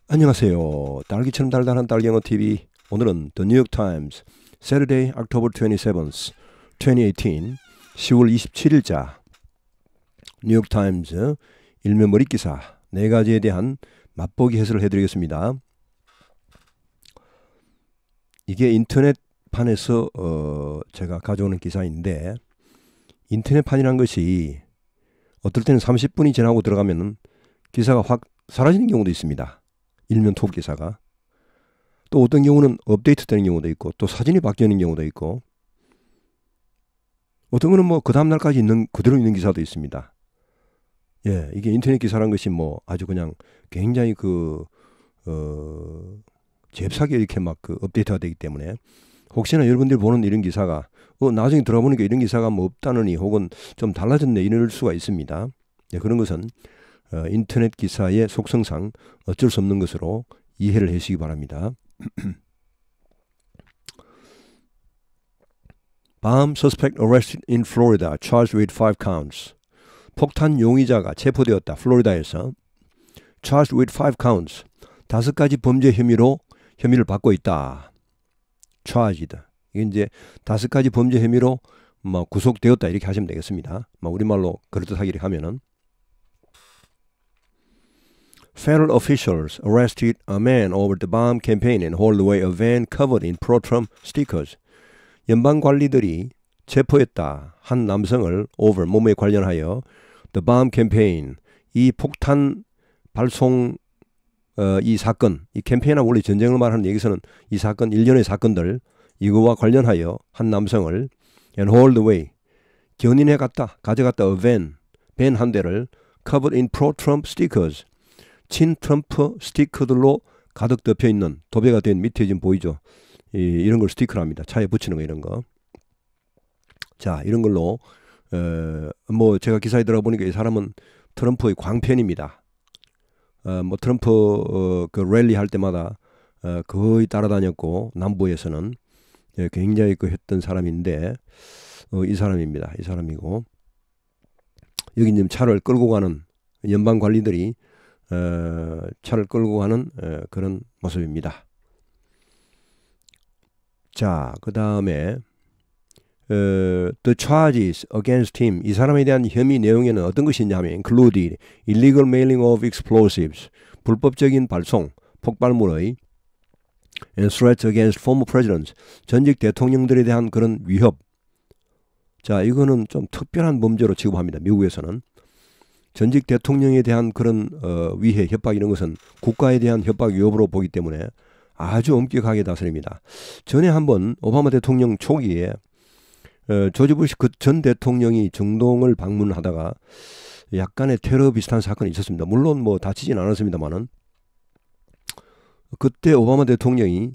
안녕하세요. 딸기처럼 달달한 딸기영어 TV. 오늘은 The New York Times Saturday, October 27th, 2018 10월 27일자 뉴욕 타임즈 일면 머릿 기사 4가지에 대한 맛보기 해설을 해드리겠습니다. 이게 인터넷판에서 제가 가져오는 기사인데, 인터넷판이란 것이 어떨 때는 30분이 지나고 들어가면 기사가 확 사라지는 경우도 있습니다. 일면 톱 기사가. 또 어떤 경우는 업데이트 되는 경우도 있고, 또 사진이 바뀌는 경우도 있고, 어떤 거는 뭐 그 다음날까지 그대로 있는 기사도 있습니다. 예, 이게 인터넷 기사란 것이 뭐 아주 그냥 굉장히 잽싸게 이렇게 막 업데이트가 되기 때문에, 혹시나 여러분들이 보는 이런 기사가 나중에 들어보니까 이런 기사가 뭐 없다느니 혹은 좀 달라졌네 이럴 수가 있습니다. 예, 그런 것은 인터넷 기사의 속성상 어쩔 수 없는 것으로 이해를 해주시기 바랍니다. Bomb suspect arrested in Florida, charged with 5 counts. 폭탄 용의자가 체포되었다. 플로리다에서. charged with 5 counts. 5가지 범죄 혐의를 받고 있다. charged. 이게 이제 5가지 범죄 혐의로 구속되었다 이렇게 하시면 되겠습니다. 우리말로 그럴듯하게 이렇게 하면은. Federal officials arrested a man over the bomb campaign and hauled away a van covered in pro-Trump stickers. 연방 관리들이 체포했다. 한 남성을 over 몸에 관련하여 the bomb campaign 이 폭탄 발송 이 사건 이 캠페인은 원래 전쟁을 말하는 얘기서는 이 사건 일련의 사건들 이거와 관련하여 한 남성을 and hauled away 견인해 가져갔다 a van 밴 한 대를 covered in pro-Trump stickers 친 트럼프 스티커들로 가득 덮여 있는 도배가 된 밑에 지금 보이죠? 이런 걸 스티커로 합니다. 차에 붙이는 거 이런 거. 자, 이런 걸로 뭐 제가 기사에 들어보니까 이 사람은 트럼프의 광팬입니다. 뭐 트럼프 그 랠리 할 때마다 거의 따라다녔고 남부에서는 굉장히 했던 사람인데 이 사람입니다. 이 사람이고 여기 지금 차를 끌고 가는 연방 관리들이 차를 끌고 가는 그런 모습입니다. 자, 그 다음에 The charges against him 이 사람에 대한 혐의 내용에는 어떤 것이 있냐면 included illegal mailing of explosives 불법적인 발송 폭발물의 and threats against former presidents 전직 대통령들에 대한 그런 위협. 자, 이거는 좀 특별한 범죄로 취급합니다. 미국에서는 전직 대통령에 대한 그런 위해, 협박 이런 것은 국가에 대한 협박 위협으로 보기 때문에 아주 엄격하게 다스립니다. 전에 한번 오바마 대통령 초기에 조지 부시 그 전 대통령이 중동을 방문하다가 약간의 테러 비슷한 사건이 있었습니다. 물론 뭐 다치진 않았습니다만은 그때 오바마 대통령이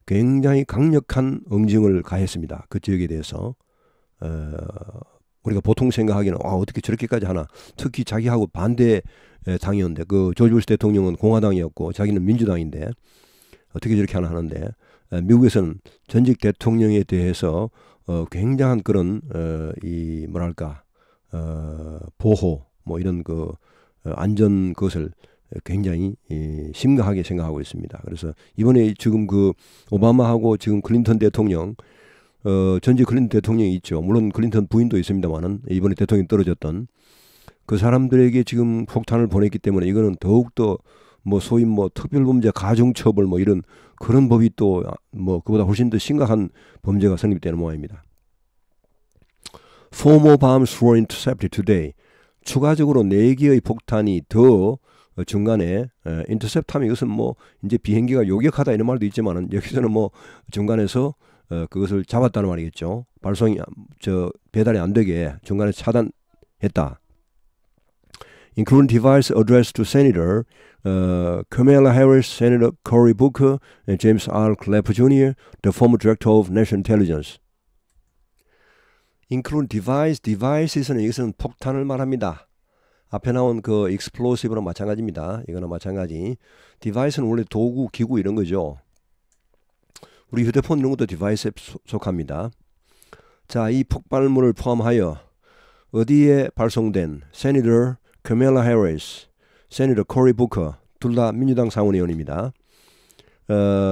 굉장히 강력한 응징을 가했습니다. 그 지역에 대해서. 우리가 보통 생각하기는 어떻게 저렇게까지 하나. 특히 자기하고 반대 당이었는데 그 조지 부시 대통령은 공화당이었고 자기는 민주당인데 어떻게 저렇게 하나 하는데 미국에서는 전직 대통령에 대해서 굉장한 그런 이 뭐랄까 보호 뭐 이런 안전 것을 굉장히 심각하게 생각하고 있습니다. 그래서 이번에 지금 그 오바마하고 지금 클린턴 대통령 전직 클린턴 대통령이 있죠. 물론 클린턴 부인도 있습니다만은 이번에 대통령이 떨어졌던 그 사람들에게 지금 폭탄을 보냈기 때문에 이거는 더욱더 뭐 소위 뭐 특별범죄 가중처벌 뭐 이런 그런 법이 또 뭐 그보다 훨씬 더 심각한 범죄가 성립되는 모양입니다. Four more bombs were intercepted today. 추가적으로 4개의 폭탄이 더 중간에 인터셉트하면 이것은 뭐 이제 비행기가 요격하다 이런 말도 있지만은 여기서는 뭐 중간에서 그것을 잡았다는 말이겠죠. 발송이 배달이 안 되게 중간에 차단했다. Including device addressed to Senator Kamala Harris, Senator Cory Booker, and James R. Clapper Jr., the former Director of National Intelligence. Including device에서는 여기서는 폭탄을 말합니다. 앞에 나온 그 explosive랑 마찬가지입니다. 이거나 마찬가지. device는 원래 도구, 기구 이런 거죠. 우리 휴대폰 이런 것도 디바이스에 속합니다. 자, 이 폭발물을 포함하여 어디에 발송된 Senator Kamala Harris, Senator Cory Booker, 둘 다 민주당 상원의원입니다.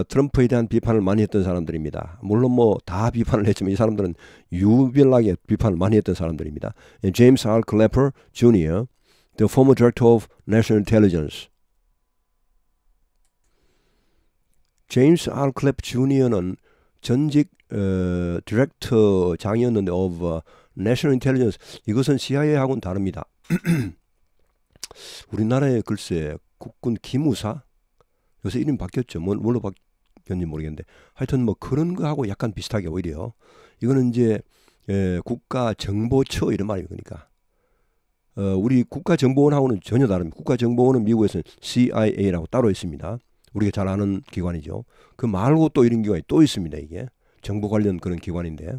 트럼프에 대한 비판을 많이 했던 사람들입니다. 물론 뭐 다 비판을 했지만 이 사람들은 유별나게 비판을 많이 했던 사람들입니다. James R. Clapper Jr., the former director of National Intelligence. 제임스 R. 클래퍼 주니어는 전직 디렉터장이었는데 of National Intelligence. 이것은 CIA하고는 다릅니다. 우리나라의 글쎄 국군 기무사? 요새 이름 바뀌었죠. 뭘로 바뀌었는지 모르겠는데 하여튼 뭐 그런 거하고 약간 비슷하게 오히려 이거는 이제 국가정보처 이런 말이니까 우리 국가정보원하고는 전혀 다릅니다. 국가정보원은 미국에서는 CIA라고 따로 있습니다. 우리가 잘 아는 기관이죠. 그 말고 또 이런 기관이 또 있습니다. 이게 정보 관련 그런 기관인데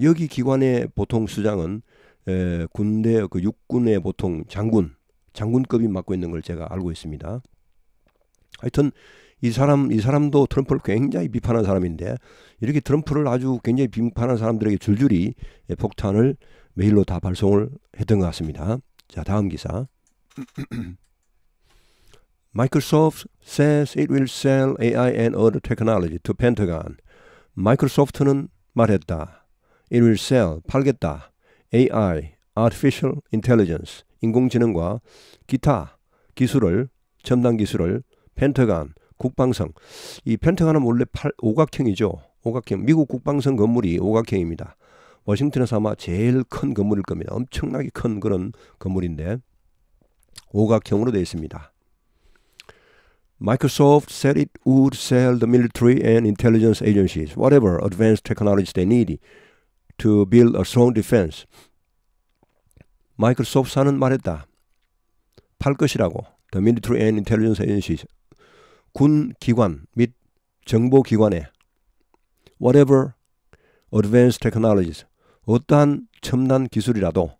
여기 기관의 보통 수장은 군대 그 육군의 보통 장군급이 맡고 있는 걸 제가 알고 있습니다. 하여튼 이 사람도 트럼프를 굉장히 비판한 사람인데 이렇게 트럼프를 아주 굉장히 비판한 사람들에게 줄줄이 폭탄을 메일로 다 발송을 했던 것 같습니다. 자, 다음 기사. Microsoft says it will sell AI and other technology to Pentagon. 마이크로소프트는 말했다. It will sell, 팔겠다. AI, Artificial Intelligence, 인공지능과 기타 기술을, 첨단 기술을 펜터건, 국방성. 이 펜터건은 원래 오각형이죠. 오각형. 미국 국방성 건물이 오각형입니다. 워싱턴에서 아마 제일 큰 건물일 겁니다. 엄청나게 큰 그런 건물인데 오각형으로 되어 있습니다. Microsoft said it would sell the military and intelligence agencies whatever advanced technologies they need to build a strong defense. 마이크로소프트사는 말했다. 팔 것이라고. The military and intelligence agencies. 군 기관 및 정보 기관에 whatever advanced technologies. 어떠한 첨단 기술이라도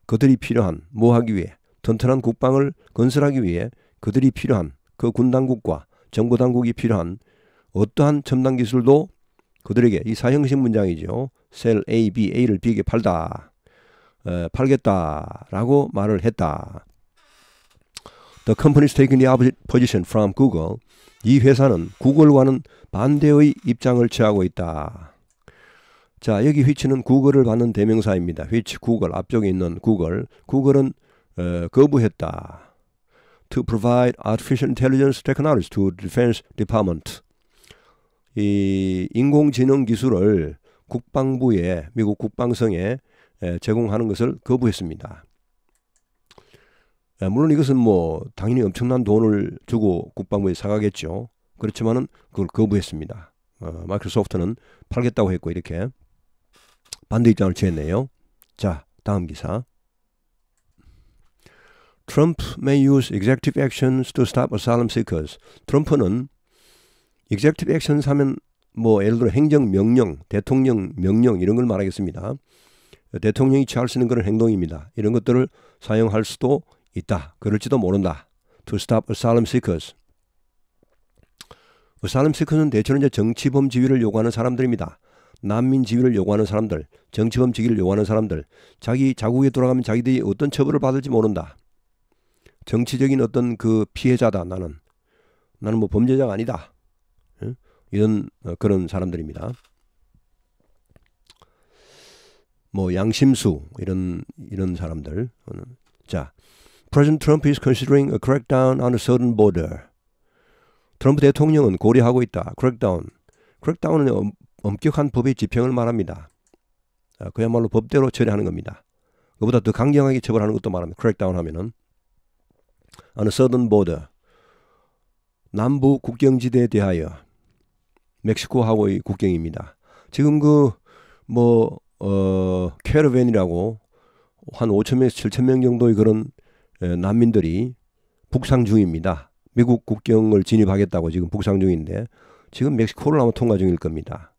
그들이 필요한 뭐 하기 위해 튼튼한 국방을 건설하기 위해 그들이 필요한 그 군당국과 정보당국이 필요한 어떠한 첨단 기술도 그들에게 이 사형식 문장이죠. sell A, B, A를 B에게 팔다. 팔겠다라고 말을 했다. The company is taking the opposite position from Google. 이 회사는 구글과는 반대의 입장을 취하고 있다. 자, 여기 which는 구글을 받는 대명사입니다. which, 구글, 앞쪽에 있는 구글. 구글은 거부했다. To provide artificial intelligence technologies to Defense Department. 이 인공지능 기술을 국방부에 미국 국방성에 제공하는 것을 거부했습니다. 물론 이것은 뭐 당연히 엄청난 돈을 주고 국방부에 사가겠죠. 그렇지만은 그걸 거부했습니다. 마이크로소프트는 팔겠다고 했고 이렇게 반대 입장을 취했네요. 자, 다음 기사. Trump may use executive actions to stop asylum seekers. 트럼프는 executive actions 하면 뭐 예를 들어 행정명령, 대통령 명령 이런 걸 말하겠습니다. 대통령이 취할 수 있는 그런 행동입니다. 이런 것들을 사용할 수도 있다. 그럴지도 모른다. To stop asylum seekers. asylum seekers는 대체로 이제 정치범 지위를 요구하는 사람들입니다. 난민 지위를 요구하는 사람들, 정치범 지위를 요구하는 사람들, 자기 자국에 돌아가면 자기들이 어떤 처벌을 받을지 모른다. 정치적인 어떤 그 피해자다. 나는 뭐 범죄자가 아니다. 이런 그런 사람들입니다. 뭐 양심수 이런 사람들. 자, President Trump is considering a crackdown on a southern border. 트럼프 대통령은 고려하고 있다. crackdown은 엄격한 법의 집행을 말합니다. 그야말로 법대로 처리하는 겁니다. 그보다 더 강경하게 처벌하는 것도 말합니다. crackdown 하면은 on a southern border. 남부 국경지대에 대하여 멕시코하고의 국경입니다. 지금 캐러밴이라고 한 5,000명에서 7,000명 정도의 그런 난민들이 북상 중입니다. 미국 국경을 진입하겠다고 지금 북상 중인데 지금 멕시코를 아마 통과 중일 겁니다.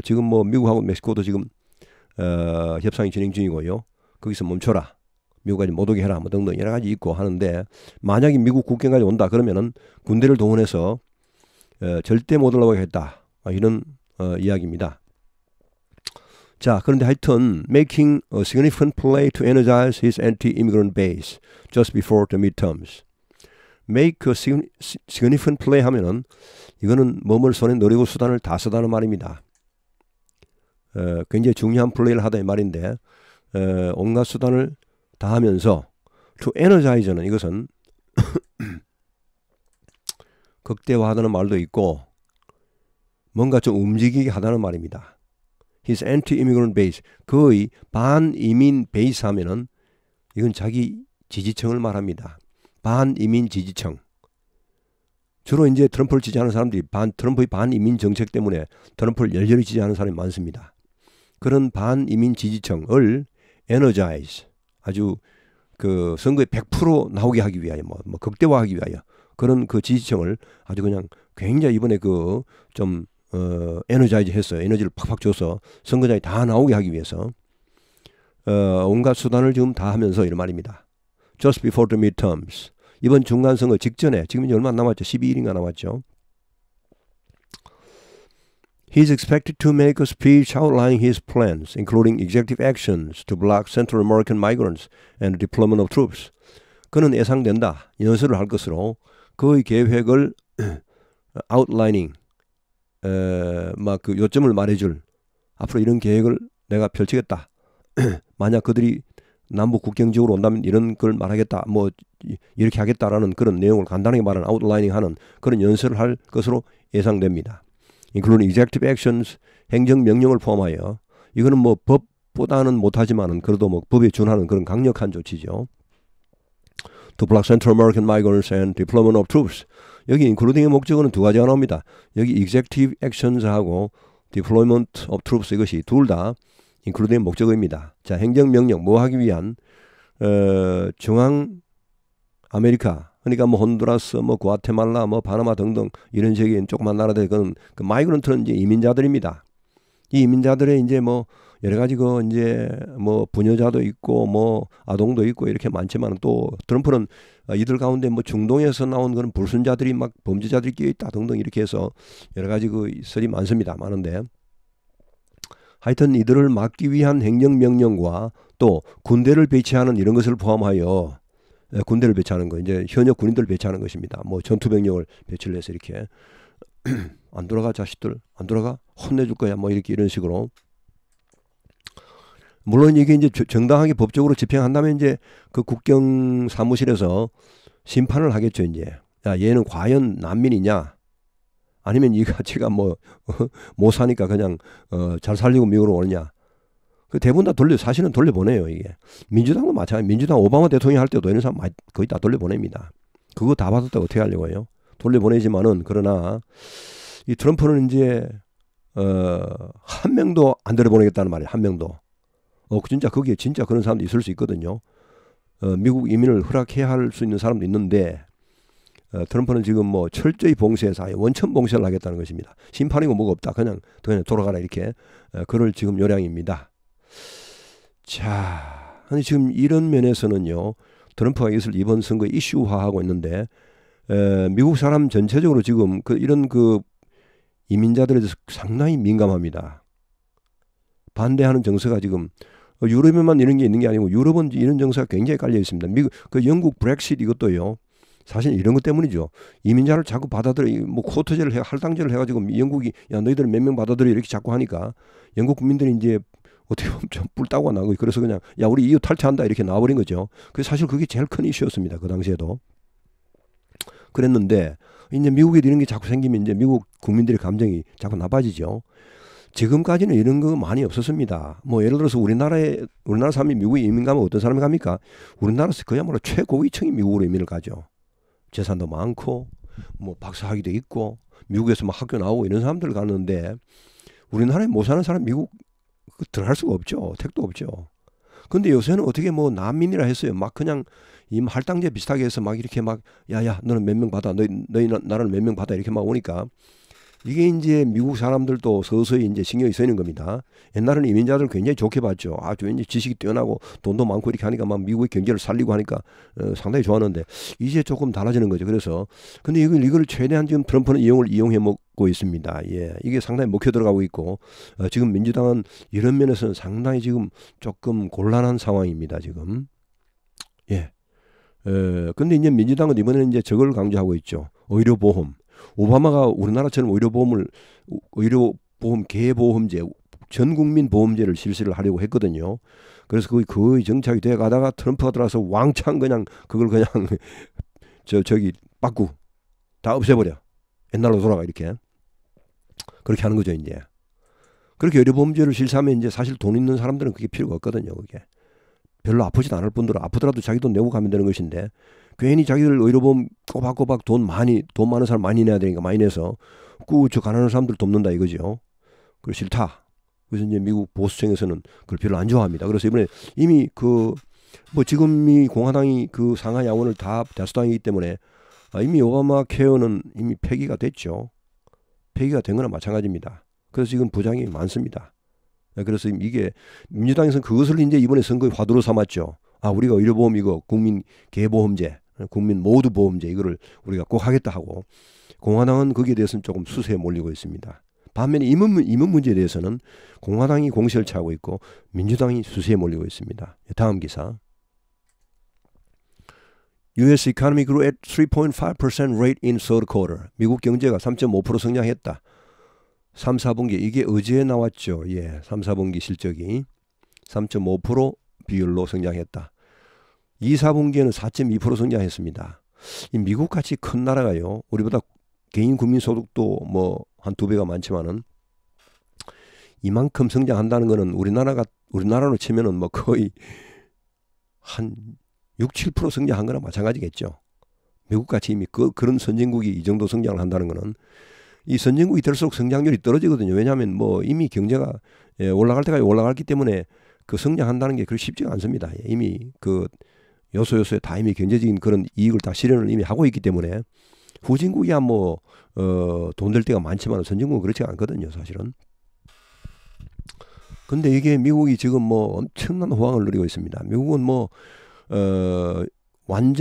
지금 뭐 미국하고 멕시코도 지금 협상이 진행 중이고요. 거기서 멈춰라. 미국까지 못 오게 해라. 뭐 등등 여러 가지 있고 하는데 만약에 미국 국경까지 온다 그러면은 군대를 동원해서 절대 못 올라가게 했다. 이런 이야기입니다. 자, 그런데 하여튼 making a significant play to energize his anti-immigrant base just before the midterms. make a significant play 하면은 이거는 몸을 손에 노리고 수단을 다 쓰다는 말입니다. 굉장히 중요한 플레이를 하다 이 말인데 온갖 수단을 다 하면서 to energize는 이것은 극대화하다는 말도 있고 뭔가 좀 움직이게 하다는 말입니다. His anti-immigrant base, 그의 반이민 베이스 하면은 이건 자기 지지층을 말합니다. 반이민 지지층. 주로 이제 트럼프를 지지하는 사람들이 트럼프의 반이민 정책 때문에 트럼프를 열렬히 지지하는 사람이 많습니다. 그런 반이민 지지층을 energize, 아주 그 선거에 100% 나오게 하기 위하여 뭐 극대화하기 위하여 그런 그 지지층을 아주 그냥 굉장히 이번에 그 좀 에너자이즈 했어요. 에너지를 팍팍 줘서 선거장에 다 나오게 하기 위해서 온갖 수단을 지금 다 하면서 이런 말입니다. Just before the midterms. 이번 중간선거 직전에 지금 이제 얼마 남았죠? 12일인가 남았죠. He is expected to make a speech outlining his plans, including executive actions to block Central American migrants and the deployment of troops. 그는 예상된다. 연설을 할 것으로 그의 계획을 outlining, 막 그 요점을 말해줄 앞으로 이런 계획을 내가 펼치겠다. 만약 그들이 남북 국경 지역으로 온다면 이런 걸 말하겠다. 뭐 이렇게 하겠다라는 그런 내용을 간단하게 말하는 outlining 하는 그런 연설을 할 것으로 예상됩니다. including executive actions, 행정명령을 포함하여 이거는 뭐 법보다는 못하지만은 그래도 뭐 법에 준하는 그런 강력한 조치죠. To block Central American migrants and deployment of troops. 여기 including의 목적어는 두 가지가 나옵니다. 여기 executive actions하고 deployment of troops 이것이 둘 다 including의 목적어입니다. 자, 행정명령 뭐 하기 위한 중앙 아메리카 그러니까 뭐 혼두라스, 뭐 구아테말라, 뭐 바나마 등등 이런 세계인 조그만 나라들 그 마이그런트는 이제 이민자들입니다. 이 이민자들의 이제 뭐 여러 가지 그 이제 뭐 부녀자도 있고 뭐 아동도 있고 이렇게 많지만 또 트럼프는 이들 가운데 뭐 중동에서 나온 그런 불순자들이 막 범죄자들이 끼어 있다 등등 이렇게 해서 여러 가지 그 설이 많습니다. 많은데 하여튼 이들을 막기 위한 행정명령과 또 군대를 배치하는 이런 것을 포함하여 군대를 배치하는 거, 이제 현역 군인들을 배치하는 것입니다. 뭐 전투병력을 배치를 해서 이렇게 안 돌아가 자식들 안 돌아가 혼내줄 거야 뭐 이렇게 이런 식으로. 물론 이게 이제 정당하게 법적으로 집행한다면 이제 그 국경 사무실에서 심판을 하겠죠. 이제 야 얘는 과연 난민이냐 아니면 이가 제가 뭐 못 사니까 그냥 잘 살려고 미국으로 오느냐. 그 대부분 다 사실은 돌려보내요. 이게 민주당도 마찬가지. 민주당 오바마 대통령 할 때도 이런 사람 거의 다 돌려보냅니다. 그거 다 받았다고 어떻게 하려고 해요? 돌려보내지만은 그러나 이 트럼프는 이제 한 명도 안 돌려보내겠다는 말이에요. 한 명도. 진짜 거기에 진짜 그런 사람도 있을 수 있거든요. 미국 이민을 허락해야 할 수 있는 사람도 있는데 트럼프는 지금 뭐 철저히 봉쇄해서 원천 봉쇄를 하겠다는 것입니다. 심판이고 뭐가 없다. 그냥 돌아가라 이렇게 그럴 지금 요량입니다. 자, 아니 지금 이런 면에서는요. 트럼프가 이것을 이번 선거에 이슈화하고 있는데 미국 사람 전체적으로 지금 이런 이민자들에 대해서 상당히 민감합니다. 반대하는 정서가 지금 유럽에만 이런 게 있는 게 아니고 유럽은 이런 정서가 굉장히 깔려 있습니다. 미국 영국 브렉시트 이것도요. 사실 이런 것 때문이죠. 이민자를 자꾸 받아들여 뭐 쿼터제를 할당제를 해가지고 영국이 야 너희들 몇 명 받아들여 이렇게 자꾸 하니까 영국 국민들이 이제 어떻게 보면 좀 뿔따구가 나고 그래서 그냥 야 우리 EU 탈퇴한다 이렇게 나와버린 거죠. 그래서 사실 그게 제일 큰 이슈였습니다. 그 당시에도 그랬는데 이제 미국에 이런 게 자꾸 생기면 이제 미국 국민들의 감정이 자꾸 나빠지죠. 지금까지는 이런 거 많이 없었습니다. 뭐 예를 들어서 우리나라 사람이 미국에 이민 가면 어떤 사람이 갑니까? 우리나라에서 그야말로 최고위층이 미국으로 이민을 가죠. 재산도 많고 뭐 박사학위도 있고 미국에서 막 학교 나오고 이런 사람들 가는데 우리나라에 못 사는 사람 미국 들어갈 수가 없죠. 택도 없죠. 근데 요새는 어떻게 뭐 난민이라 했어요. 막 그냥 이 할당제 비슷하게 해서 막 이렇게 막 야야 너는 몇 명 받아 너희 나라는 몇 명 받아 이렇게 막 오니까 이게 이제 미국 사람들도 서서히 이제 신경이 쓰이는 겁니다. 옛날에는 이민자들 굉장히 좋게 봤죠. 아주 왠지 지식이 뛰어나고 돈도 많고 이렇게 하니까 막 미국의 경제를 살리고 하니까 상당히 좋았는데 이제 조금 달라지는 거죠. 그래서 근데 이걸 최대한 지금 트럼프는 이용해 먹고 있습니다. 예, 이게 상당히 먹혀 들어가고 있고 지금 민주당은 이런 면에서는 상당히 지금 조금 곤란한 상황입니다. 지금 예. 근데 이제 민주당은 이번에는 이제 저걸 강조하고 있죠. 의료보험. 오바마가 우리나라처럼 의료보험 개보험제, 전국민 보험제를 실시를 하려고 했거든요. 그래서 거의 정착이 돼 가다가 트럼프가 들어와서 왕창 그냥 그걸 그냥 저기 바꾸 다 없애버려. 옛날로 돌아가 이렇게. 그렇게 하는 거죠 이제. 그렇게 의료보험제를 실시하면 이제 사실 돈 있는 사람들은 그게 필요가 없거든요. 그게 별로 아프지도 않을 뿐더러 아프더라도 자기 돈 내고 가면 되는 것인데 괜히 자기들 의료보험 꼬박꼬박 돈 많은 사람 많이 내야 되니까 많이 내서 저 가난한 사람들 돕는다 이거죠. 그거 싫다. 그래서 이제 미국 보수층에서는 그걸 별로 안 좋아합니다. 그래서 이번에 이미 지금 이 공화당이 그 상하 야원을 다 다수당이기 때문에 이미 오바마 케어는 이미 폐기가 됐죠. 폐기가 된 거나 마찬가지입니다. 그래서 지금 부작용이 많습니다. 그래서 이게 민주당에서는 그것을 이제 이번에 선거의 화두로 삼았죠. 우리가 의료보험 이거 국민 개보험제, 국민 모두 보험제 이거를 우리가 꼭 하겠다 하고 공화당은 거기에 대해서는 조금 수세에 몰리고 있습니다. 반면에 임원 문제에 대해서는 공화당이 공세를 차고 있고 민주당이 수세에 몰리고 있습니다. 다음 기사. U.S. economy grew at 3.5% rate in third quarter. 미국 경제가 3.5% 성장했다. 3, 4분기 이게 어제 나왔죠. 3, 4분기 실적이 3.5% 비율로 성장했다. 2, 4분기에는 4.2% 성장했습니다. 이 미국같이 큰 나라가요. 우리보다 개인 국민 소득도 한 2배가 많지만은 이만큼 성장한다는 거는 우리나라로 치면은 거의 한 6, 7% 성장한 거나 마찬가지겠죠. 미국같이 이미 그런 선진국이 이 정도 성장을 한다는 거는 이 선진국이 될수록 성장률이 떨어지거든요. 왜냐하면 이미 경제가 올라갈 때까지 올라갔기 때문에 그 성장한다는 게 그렇게 쉽지가 않습니다. 이미 그 요소요소에 다 이미 경제적인 그런 이익을 다 실현을 이미 하고 있기 때문에 후진국이야 돈 될 때가 많지만 선진국은 그렇지 않거든요, 사실은. 근데 이게 미국이 지금 엄청난 호황을 누리고 있습니다. 미국은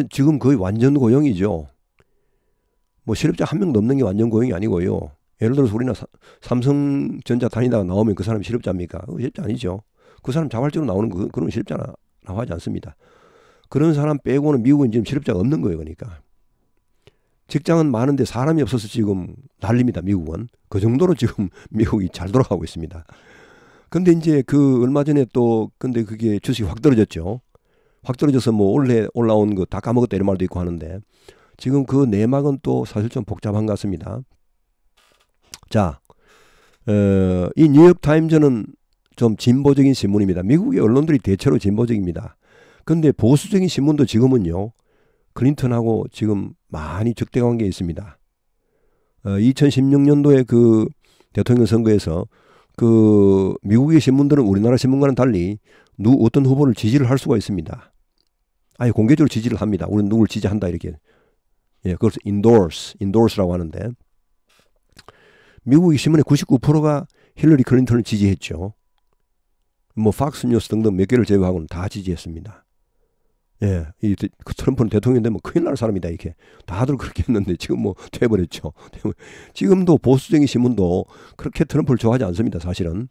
지금 거의 완전 고용이죠. 실업자 한 명 넘는 게 완전 고용이 아니고요. 예를 들어서 우리나 삼성전자 다니다가 나오면 그 사람이 실업자입니까? 실업자 아니죠. 그 사람 자발적으로 나오는 그런 실업자라고 하지 않습니다. 그런 사람 빼고는 미국은 지금 실업자가 없는 거예요. 그러니까. 직장은 많은데 사람이 없어서 지금 난립니다. 미국은. 그 정도로 지금 미국이 잘 돌아가고 있습니다. 근데 이제 얼마 전에 근데 그게 주식이 확 떨어졌죠. 확 떨어져서 원래 올라온 거 다 까먹었다 이런 말도 있고 하는데 지금 그 내막은 또 사실 좀 복잡한 것 같습니다. 자, 이 뉴욕타임즈는 좀 진보적인 신문입니다. 미국의 언론들이 대체로 진보적입니다. 근데 보수적인 신문도 지금은요. 클린턴하고 지금 많이 적대 관계에 있습니다. 2016년도에 그 대통령 선거에서 미국의 신문들은 우리나라 신문과는 달리 어떤 후보를 지지를 할 수가 있습니다. 아예 공개적으로 지지를 합니다. 우리는 누구를 지지한다 이렇게. 그걸 endorse라고 하는데 미국의 신문의 99%가 힐러리 클린턴을 지지했죠. 팍스뉴스 등등 몇 개를 제외하고는 다 지지했습니다. 이 트럼프는 대통령 되면 큰일 날 사람이다 이렇게 다들 그렇게 했는데 지금 돼버렸죠. 지금도 보수적인 신문도 그렇게 트럼프를 좋아하지 않습니다. 사실은.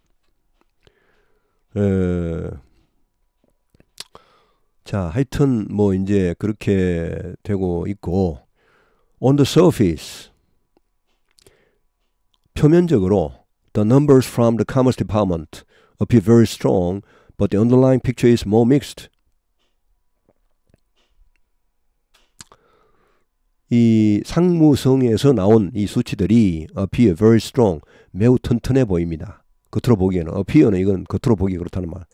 자, 하여튼 이제 그렇게 되고 있고 on the surface 표면적으로 the numbers from the Commerce Department appear very strong, but the underlying picture is more mixed. 이 상무성에서 나온 이 수치들이 appear very strong, 매우 튼튼해 보입니다. 겉으로 보기에는 appear는 이건 겉으로 보기 그렇다는 말.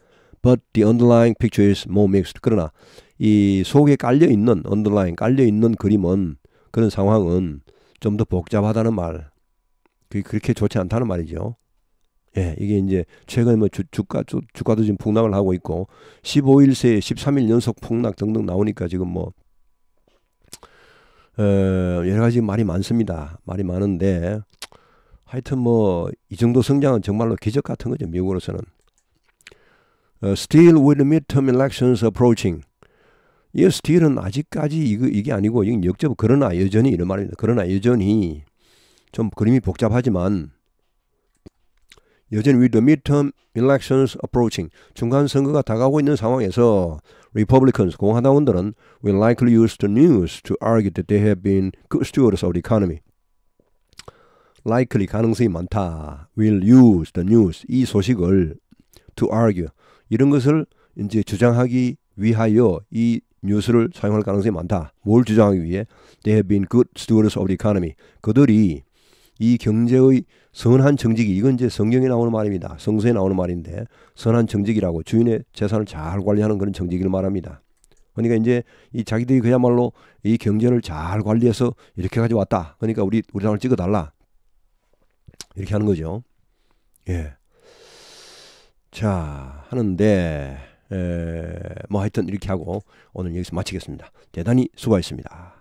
But the underlying picture is more mixed. 그러나 이 속에 깔려있는 underlying 깔려있는 그림은 그런 상황은 좀 더 복잡하다는 말. 그렇게 좋지 않다는 말이죠. 이게 이제 최근에 주가도 지금 폭락을 하고 있고 15일 새 13일 연속 폭락 등등 나오니까 지금 여러 가지 말이 많습니다. 말이 많은데 하여튼 이 정도 성장은 정말로 기적 같은 거죠. 미국으로서는. Still with the midterm elections approaching. 이 still은 아직까지 이게 아니고 이건 역접 그러나 여전히 이런 말입니다. 그러나 여전히 좀 그림이 복잡하지만 여전히 with the midterm elections approaching, 중간 선거가 다가오고 있는 상황에서 Republicans, 공화당원들은 will likely use the news to argue that they have been good stewards of the economy. likely, 가능성이 많다. will use the news, 이 소식을 to argue, 이런 것을 이제 주장하기 위하여 이 뉴스를 사용할 가능성이 많다. 뭘 주장하기 위해? They have been good stewards of the economy. 그들이 이 경제의 선한 정직이, 이건 이제 성경에 나오는 말입니다. 성서에 나오는 말인데, 선한 정직이라고 주인의 재산을 잘 관리하는 그런 정직을 말합니다. 그러니까 이제 이 자기들이 그야말로 이 경제를 잘 관리해서 이렇게 가져왔다. 그러니까 우리 당을 찍어달라. 이렇게 하는 거죠. 예. 자, 하는데 뭐 하여튼 이렇게 하고 오늘 여기서 마치겠습니다. 대단히 수고하셨습니다.